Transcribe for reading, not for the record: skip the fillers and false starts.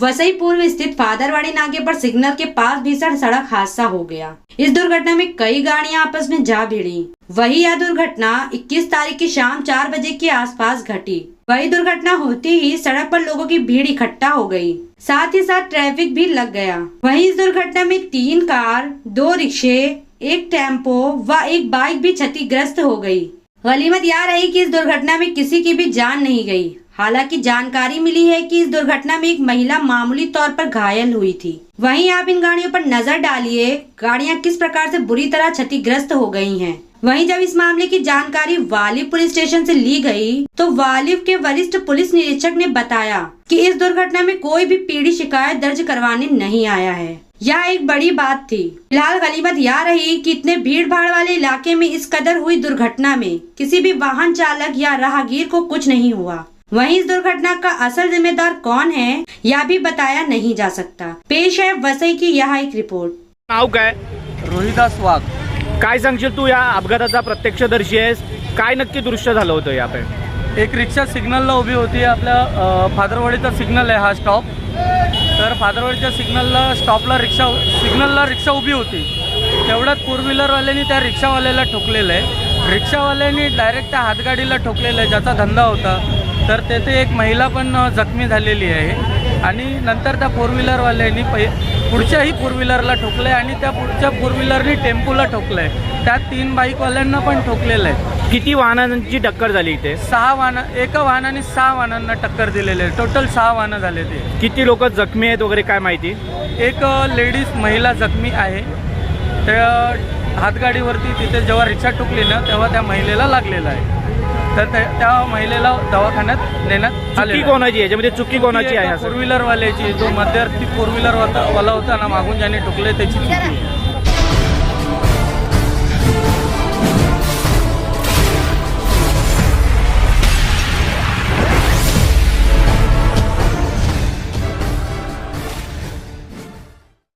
वसई पूर्व स्थित फादरवाड़ी नाके पर सिग्नल के पास भीषण सड़क हादसा हो गया। इस दुर्घटना में कई गाड़ियां आपस में जा भिड़ी। वही यह दुर्घटना 21 तारीख की शाम 4 बजे के आसपास घटी। वही दुर्घटना होते ही सड़क पर लोगों की भीड़ इकट्ठा हो गई, साथ ही साथ ट्रैफिक भी लग गया। वहीं इस दुर्घटना में 3 कार, 2 रिक्शे, 1 टेम्पो व 1 बाइक भी क्षतिग्रस्त हो गई। गनीमत यह रही कि इस दुर्घटना में किसी की भी जान नहीं गई। हालांकि जानकारी मिली है कि इस दुर्घटना में एक महिला मामूली तौर पर घायल हुई थी। वहीं आप इन गाड़ियों पर नजर डालिए, गाड़ियां किस प्रकार से बुरी तरह क्षतिग्रस्त हो गई हैं। वहीं जब इस मामले की जानकारी वालिव पुलिस स्टेशन से ली गई, तो वालिव के वरिष्ठ पुलिस निरीक्षक ने बताया कि इस दुर्घटना में कोई भी पीड़ित शिकायत दर्ज करवाने नहीं आया है। यह एक बड़ी बात थी। फिलहाल गनीमत यह रही कि इतने भीड़ भाड़ वाले इलाके में इस कदर हुई दुर्घटना में किसी भी वाहन चालक या राहगीर को कुछ नहीं हुआ। वहीं इस दुर्घटना का असल जिम्मेदार कौन है, यह भी बताया नहीं जा सकता। पेश है वसई की यह एक रिपोर्ट। नाव काय? रोहिदास वाघ। काय सांगशील तू या अपघाताचा प्रत्यक्षदर्शी आहेस? काय नक्की दृश्य झालं होतं यापे? एक रिक्षा सिग्नलला उभी होती। आपल्या फादरवाडीचा सिग्नल आहे हा स्टॉप। तर फादरवाडीच्या स्टॉपला रिक्षा उभी होती। तेवढ्यात फोर व्हीलरवाल्यांनी त्या रिक्षावाल्याला ठोकलेलं आहे। रिक्षावाल्यांनी डायरेक्ट त्या हातगाडीला ठोकलेलं आहे, ज्याचा धंदा होता। तर तेथे एक महिला पण जखमी झालेली आहे आणि नंतर त्या फोर व्हीलरवाल्यांनी पुढच्याही फोर व्हीलरला ठोकलं आहे आणि त्या पुढच्या फोर व्हीलरनी टेम्पोला ठोकलं आहे। त्या 3 बाईकवाल्यांना पण ठोकलेलं आहे। किती वाहनांची टक्कर झाली इथे? 6 वाहन, एका वाहनाने 6 वाहनांना टक्कर दिलेली आहे। टोटल 6 वाहनं झाले ते। किती लोक जखमी आहेत वगैरे काय माहिती? एक लेडीज महिला जखमी आहे। त्या हातगाडीवरती तिथे जेव्हा रिक्षा ठोकली ना तेव्हा त्या महिलेला लागलेला आहे। तर त्या महिलेला दवाखान्यात नेण्यात आले। चुकी कोणाची याच्यामध्ये? चुकी कोणाची आहे? फोर व्हीलरवाल्याची, जो मध्यवर्ती फोर व्हीलरवाला होता ना मागून ज्याने ठोकले त्याची चुकी आहे।